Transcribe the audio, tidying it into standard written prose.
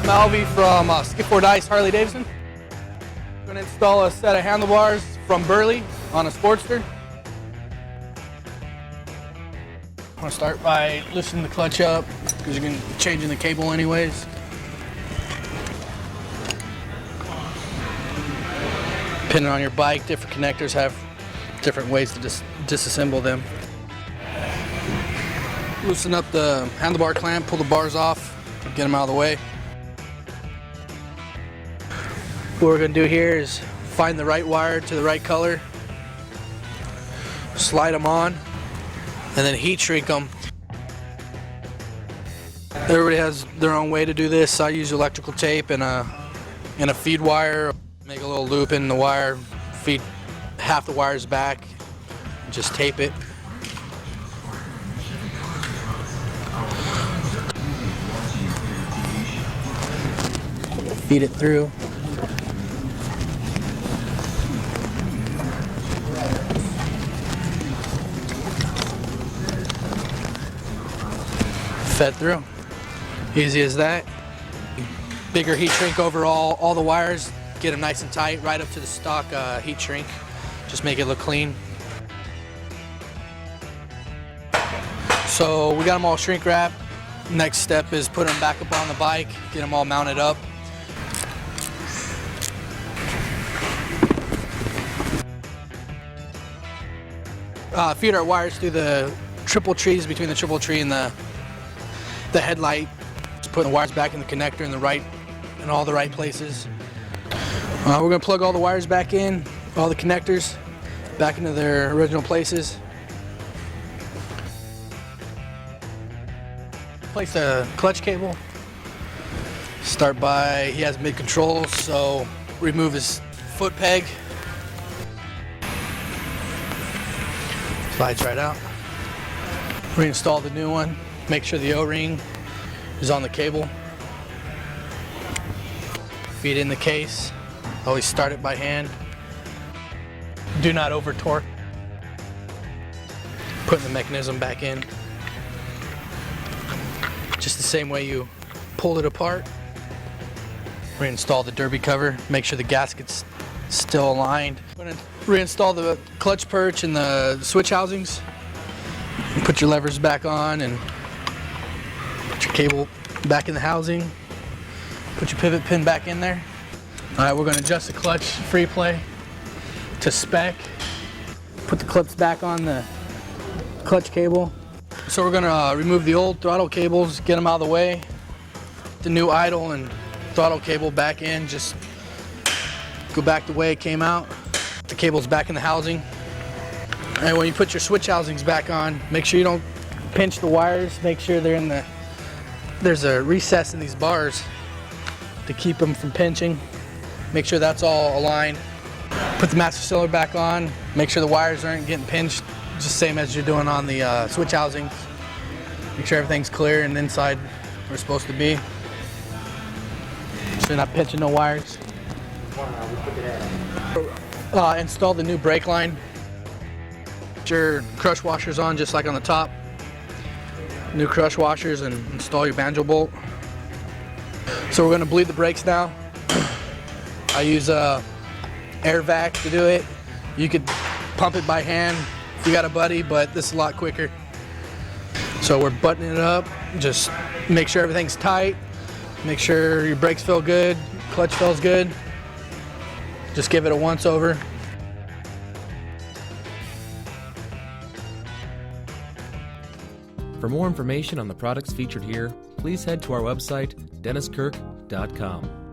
Malvi from Skip or Dice Harley Davidson. I'm going to install a set of handlebars from Burly on a Sportster. I'm going to start by loosening the clutch up because you're going to be changing the cable anyways. Depending on your bike, different connectors have different ways to disassemble them. Loosen up the handlebar clamp, pull the bars off, get them out of the way. What we're going to do here is find the right wire to the right color, slide them on, and then heat shrink them. Everybody has their own way to do this. I use electrical tape and a feed wire. Make a little loop in the wire, feed half the wires back, just tape it. Feed it through. Fed through. Easy as that. Bigger heat shrink over all the wires. Get them nice and tight, right up to the stock heat shrink. Just make it look clean. So we got them all shrink wrapped. Next step is put them back up on the bike, get them all mounted up. Feed our wires through the triple trees, between the triple tree and the headlight. Just putting the wires back in the connector in all the right places. We're going to plug all the wires back in, all the connectors back into their original places. Place the clutch cable. Start by, he has mid control, so remove his foot peg. Slides right out. Reinstall the new one. Make sure the O-ring is on the cable. Feed in the case. Always start it by hand. Do not over torque. Putting the mechanism back in. Just the same way you pulled it apart. Reinstall the derby cover. Make sure the gasket's still aligned. I'm going to reinstall the clutch perch and the switch housings. Put your levers back on and put your cable back in the housing. Put your pivot pin back in there. All right, we're going to adjust the clutch free play to spec. Put the clips back on the clutch cable. So we're going to remove the old throttle cables, get them out of the way. The new idle and throttle cable back in, just go back the way it came out. The cable's back in the housing. And when you put your switch housings back on, make sure you don't pinch the wires. Make sure they're in there's a recess in these bars to keep them from pinching. Make sure that's all aligned. Put the master cylinder back on. Make sure the wires aren't getting pinched, just same as you're doing on the switch housings. Make sure everything's clear and inside where it's supposed to be. So you're not pinching no wires. Install the new brake line. Put your crush washers on just like on the top. New crush washers, and install your banjo bolt. So we're going to bleed the brakes now. I use air vac to do it. You could pump it by hand if you got a buddy, but this is a lot quicker. So we're buttoning it up. Just make sure everything's tight. Make sure your brakes feel good, clutch feels good. Just give it a once over. For more information on the products featured here, please head to our website, DennisKirk.com.